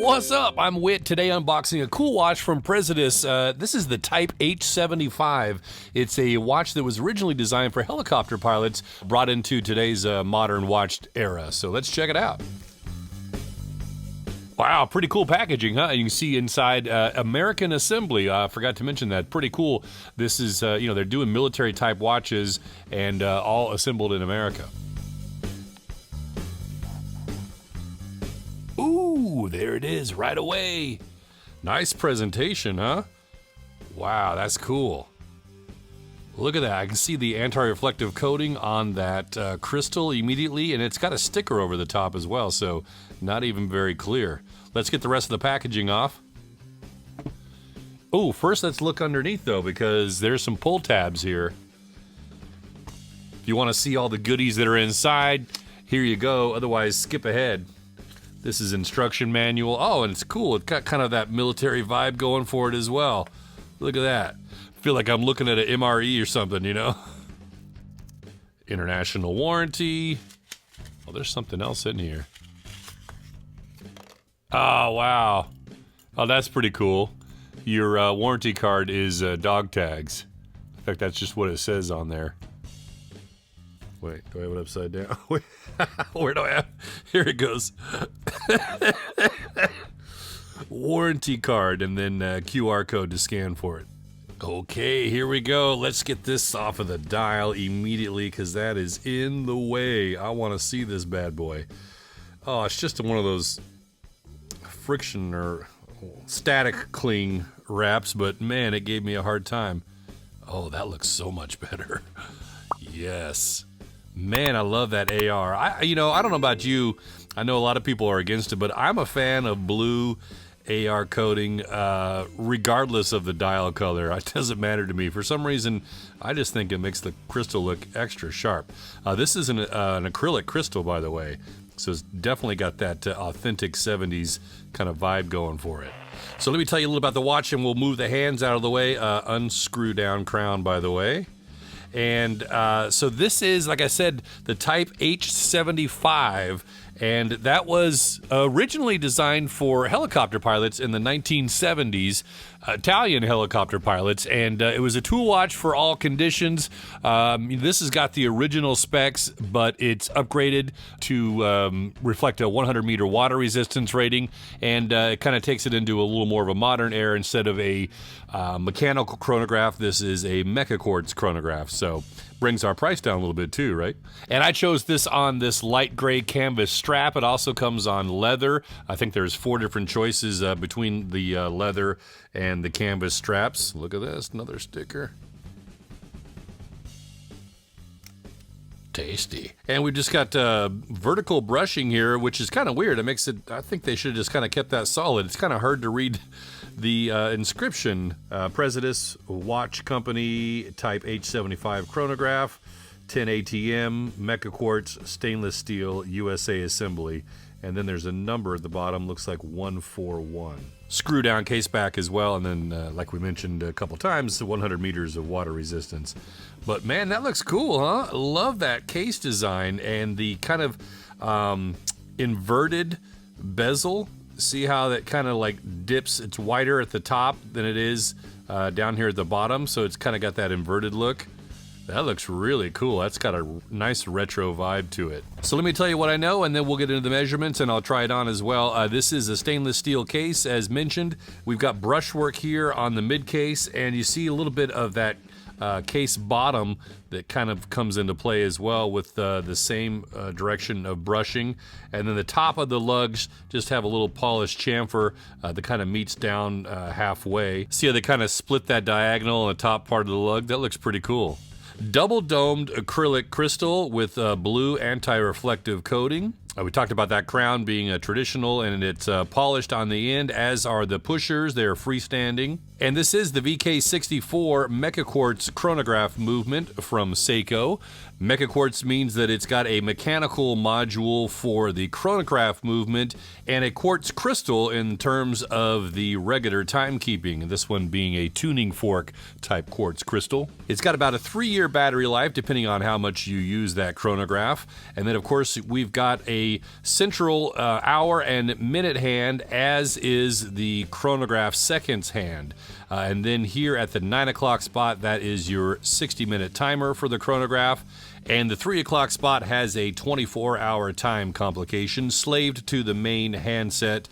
What's up? I'm Witt. Today unboxing a cool watch from Praesidus. This is the Type H-75. It's a watch that was originally designed for helicopter pilots, brought into today's modern watch era. So let's check it out. Wow, pretty cool packaging, huh? You can see inside American assembly. I forgot to mention that. Pretty cool. This is, they're doing military type watches and all assembled in America. Ooh, there it is right away. Nice presentation, huh? Wow, that's cool. Look at that. I can see the anti-reflective coating on that crystal immediately, and it's got a sticker over the top as well, so not even very clear. Let's get the rest of the packaging off. Oh, first let's look underneath, though, because there's some pull tabs here. If you want to see all the goodies that are inside, here you go. Otherwise, skip ahead. This is instruction manual. Oh, and it's cool. It's got kind of that military vibe going for it as well. Look at that. I feel like I'm looking at an MRE or something, you know? International warranty. Oh, there's something else in here. Oh, wow. Oh, that's pretty cool. Your warranty card is dog tags. In fact, that's just what it says on there. Wait, do I have it upside down? Wait, where do I have? Here it goes. Warranty card and then QR code to scan for it. Okay, here we go. Let's get this off of the dial immediately because that is in the way. I want to see this bad boy. Oh, it's just one of those friction or static cling wraps, but man, it gave me a hard time. Oh, that looks so much better. Yes. Man, I love that AR. I don't know about you. I know a lot of people are against it, but I'm a fan of blue AR coating, regardless of the dial color. It doesn't matter to me. For some reason, I just think it makes the crystal look extra sharp. This is an acrylic crystal, by the way, so it's definitely got that authentic 70s kind of vibe going for it. So let me tell you a little about the watch, and we'll move the hands out of the way. Unscrew down crown, by the way. And so this is, like I said, the Type H-75, and that was originally designed for helicopter pilots in the 1970s, Italian helicopter pilots, and it was a tool watch for all conditions. This has got the original specs, but it's upgraded to reflect a 100-meter water resistance rating, and it kind of takes it into a little more of a modern era. Instead of a mechanical chronograph, this is a mecaquartz chronograph, so brings our price down a little bit too, right? And I chose this on this light gray canvas strap. It also comes on leather. I think there's 4 different choices between the leather and the canvas straps. Look at this, another sticker. Tasty. And we've just got vertical brushing here, which is kind of weird. It makes it, I think they should have just kind of kept that solid. It's kind of hard to read the inscription. Praesidus Watch Company, Type H-75 Chronograph, 10 ATM, mecaquartz, stainless steel, USA assembly. And then there's a number at the bottom, looks like 141. Screw down case back as well, and then, like we mentioned a couple times, 100 meters of water resistance. But man, that looks cool, huh? Love that case design and the kind of inverted bezel. See how that kind of like dips? It's wider at the top than it is down here at the bottom, so it's kind of got that inverted look. That looks really cool. That's got a nice retro vibe to it. So let me tell you what I know, and then we'll get into the measurements, and I'll try it on as well. This is a stainless steel case, as mentioned. We've got brushwork here on the mid case, and you see a little bit of that case bottom that kind of comes into play as well with the same direction of brushing. And then the top of the lugs just have a little polished chamfer that kind of meets down halfway. See how they kind of split that diagonal on the top part of the lug? That looks pretty cool. Double domed acrylic crystal with blue anti-reflective coating. We talked about that crown being traditional, and it's polished on the end, as are the pushers. They're freestanding. And this is the VK64 mecaquartz chronograph movement from Seiko. Mecaquartz means that it's got a mechanical module for the chronograph movement and a quartz crystal in terms of the regular timekeeping, this one being a tuning fork type quartz crystal. It's got about a 3-year battery life depending on how much you use that chronograph. And then of course we've got a central hour and minute hand, as is the chronograph seconds hand. And then here at the 9 o'clock spot, that is your 60-minute timer for the chronograph. And the 3 o'clock spot has a 24-hour time complication slaved to the main handset.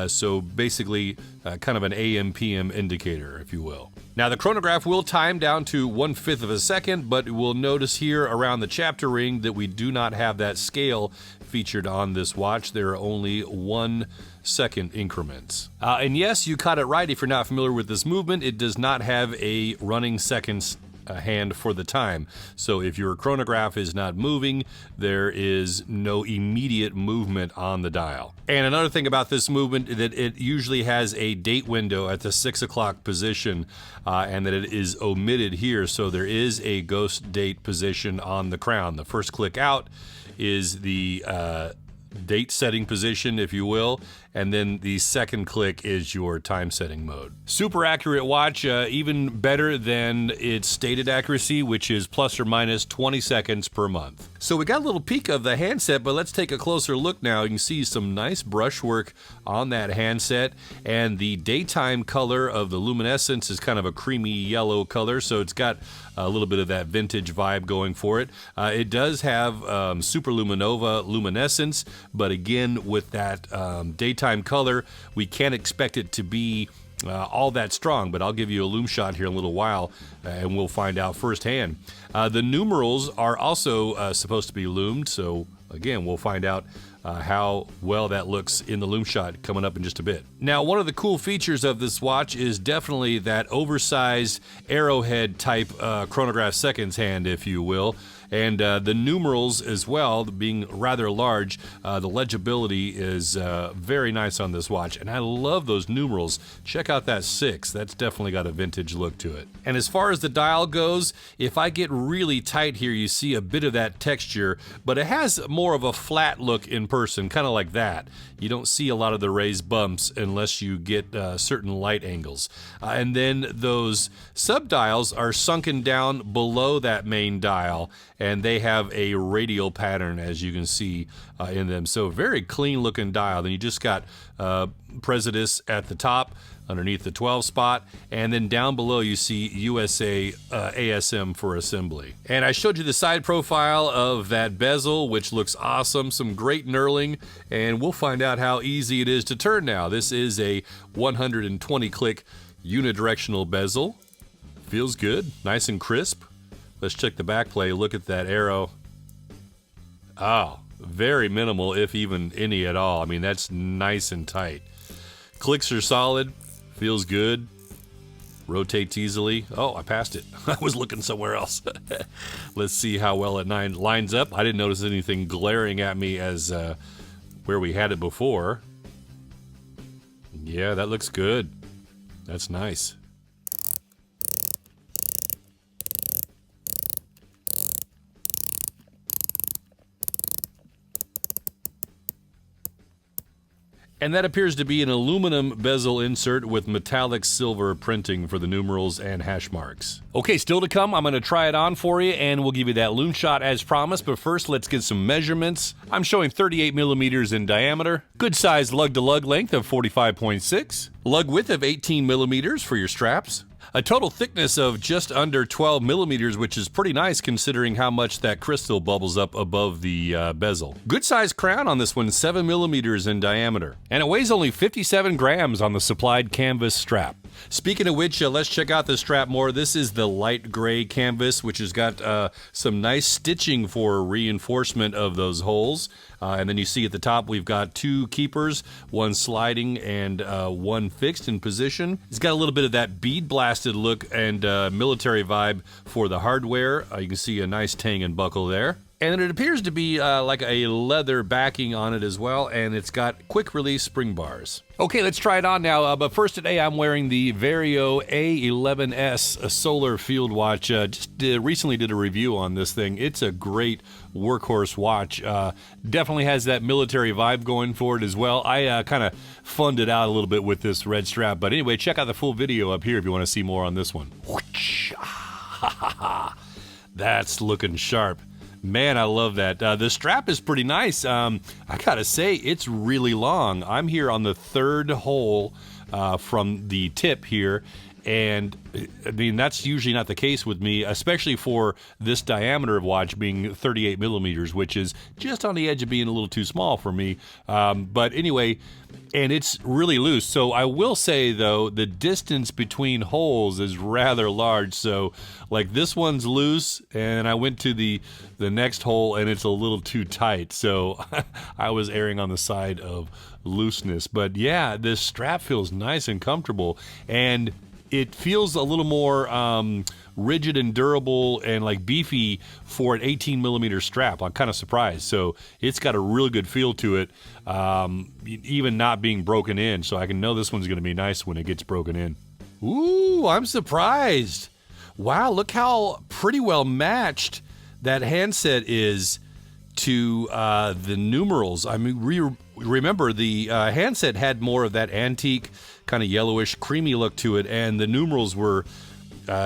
So basically kind of an AM/PM indicator, if you will. Now the chronograph will time down to 1/5 of a second, but we'll notice here around the chapter ring that we do not have that scale featured on this watch. There are only 1 second increments. And yes, you caught it right if you're not familiar with this movement. It does not have a running seconds hand for the time. So if your chronograph is not moving, there is no immediate movement on the dial. And another thing about this movement, that it usually has a date window at the 6 o'clock position, and that it is omitted here. So there is a ghost date position on the crown. The first click out is the date setting position, if you will, and then the second click is your time setting mode. Super accurate watch, even better than its stated accuracy, which is plus or minus 20 seconds per month. So we got a little peek of the handset, but let's take a closer look now. You can see some nice brushwork on that handset, and the daytime color of the luminescence is kind of a creamy yellow color, so it's got a little bit of that vintage vibe going for it. It does have superluminova luminescence, but again, with that daytime color, we can't expect it to be all that strong, but I'll give you a lume shot here in a little while, and we'll find out firsthand. The numerals are also supposed to be lumed, so again, we'll find out how well that looks in the lume shot coming up in just a bit. Now, one of the cool features of this watch is definitely that oversized arrowhead type chronograph seconds hand, if you will. And the numerals as well, being rather large, the legibility is very nice on this watch. And I love those numerals. Check out that 6. That's definitely got a vintage look to it. And as far as the dial goes, if I get really tight here, you see a bit of that texture, but it has more of a flat look in person, kind of like that. You don't see a lot of the raised bumps unless you get certain light angles. And then those sub-dials are sunken down below that main dial, and they have a radial pattern, as you can see in them. So very clean looking dial. Then you just got Praesidus at the top underneath the 12 spot, and then down below you see USA ASM for assembly. And I showed you the side profile of that bezel, which looks awesome, some great knurling, and we'll find out how easy it is to turn now. This is a 120 click unidirectional bezel. Feels good, nice and crisp. Let's check the back play. Look at that arrow. Oh, very minimal, if even any at all. I mean, that's nice and tight. Clicks are solid. Feels good. Rotates easily. Oh, I passed it. I was looking somewhere else. Let's see how well it lines up. I didn't notice anything glaring at me as where we had it before. Yeah, that looks good. That's nice. And that appears to be an aluminum bezel insert with metallic silver printing for the numerals and hash marks. Okay, still to come, I'm going to try it on for you, and we'll give you that lume shot as promised, but first let's get some measurements. I'm showing 38 millimeters in diameter, good sized lug-to-lug length of 45.6, lug width of 18 millimeters for your straps, a total thickness of just under 12 millimeters, which is pretty nice considering how much that crystal bubbles up above the bezel. Good size crown on this one, 7 millimeters in diameter. And it weighs only 57 grams on the supplied canvas strap. Speaking of which, let's check out the strap more. This is the light gray canvas, which has got some nice stitching for reinforcement of those holes. And then you see at the top we've got 2 keepers, one sliding and one fixed in position. It's got a little bit of that bead blasted look and military vibe for the hardware. You can see a nice tang and buckle there. And it appears to be like a leather backing on it as well, and it's got quick release spring bars. Okay, let's try it on now. But first today, I'm wearing the Vario A11S Solar Field Watch. Recently did a review on this thing. It's a great workhorse watch. Definitely has that military vibe going for it as well. I kind of funned it out a little bit with this red strap. But anyway, check out the full video up here if you want to see more on this one. That's looking sharp. Man, I love that. The strap is pretty nice. I gotta say, it's really long. I'm here on the third hole from the tip here, and I mean, that's usually not the case with me, especially for this diameter of watch being 38 millimeters, which is just on the edge of being a little too small for me. But anyway, and it's really loose. So I will say, though, the distance between holes is rather large. So like this one's loose, and I went to the next hole, and it's a little too tight. So I was erring on the side of looseness. But yeah, this strap feels nice and comfortable, and it feels a little more rigid and durable and like beefy for an 18 millimeter strap. I'm kind of surprised. So it's got a really good feel to it, even not being broken in. So I can know this one's going to be nice when it gets broken in. Ooh, I'm surprised. Wow, look how pretty well matched that handset is to the numerals. I mean, remember the handset had more of that antique kind of yellowish creamy look to it, and the numerals were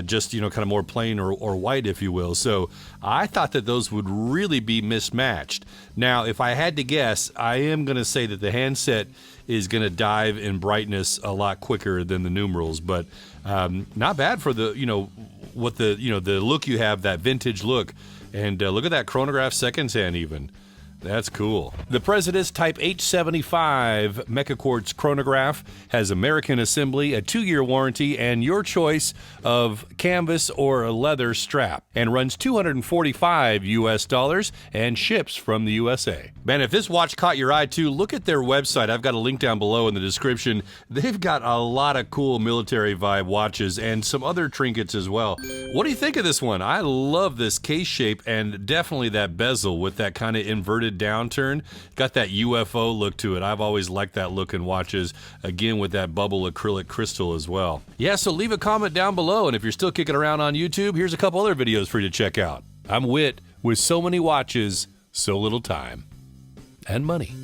just, you know, kind of more plain or white, if you will. So I thought that those would really be mismatched. Now, if I had to guess, I am going to say that the handset is going to dive in brightness a lot quicker than the numerals, but not bad for the, you know, what the, you know, the look you have, that vintage look. And look at that chronograph seconds hand even. That's cool. The Praesidus Type H-75 mecaquartz chronograph has American assembly, a 2-year warranty, and your choice of canvas or a leather strap, and runs $245 US and ships from the USA. Man, if this watch caught your eye too, look at their website. I've got a link down below in the description. They've got a lot of cool military vibe watches and some other trinkets as well. What do you think of this one? I love this case shape, and definitely that bezel with that kind of inverted downturn. Got that UFO look to it. I've always liked that look in watches, again with that bubble acrylic crystal as well. Yeah, so leave a comment down below, and if you're still kicking around on YouTube, here's a couple other videos for you to check out. I'm Witt, with so many watches, so little time and money.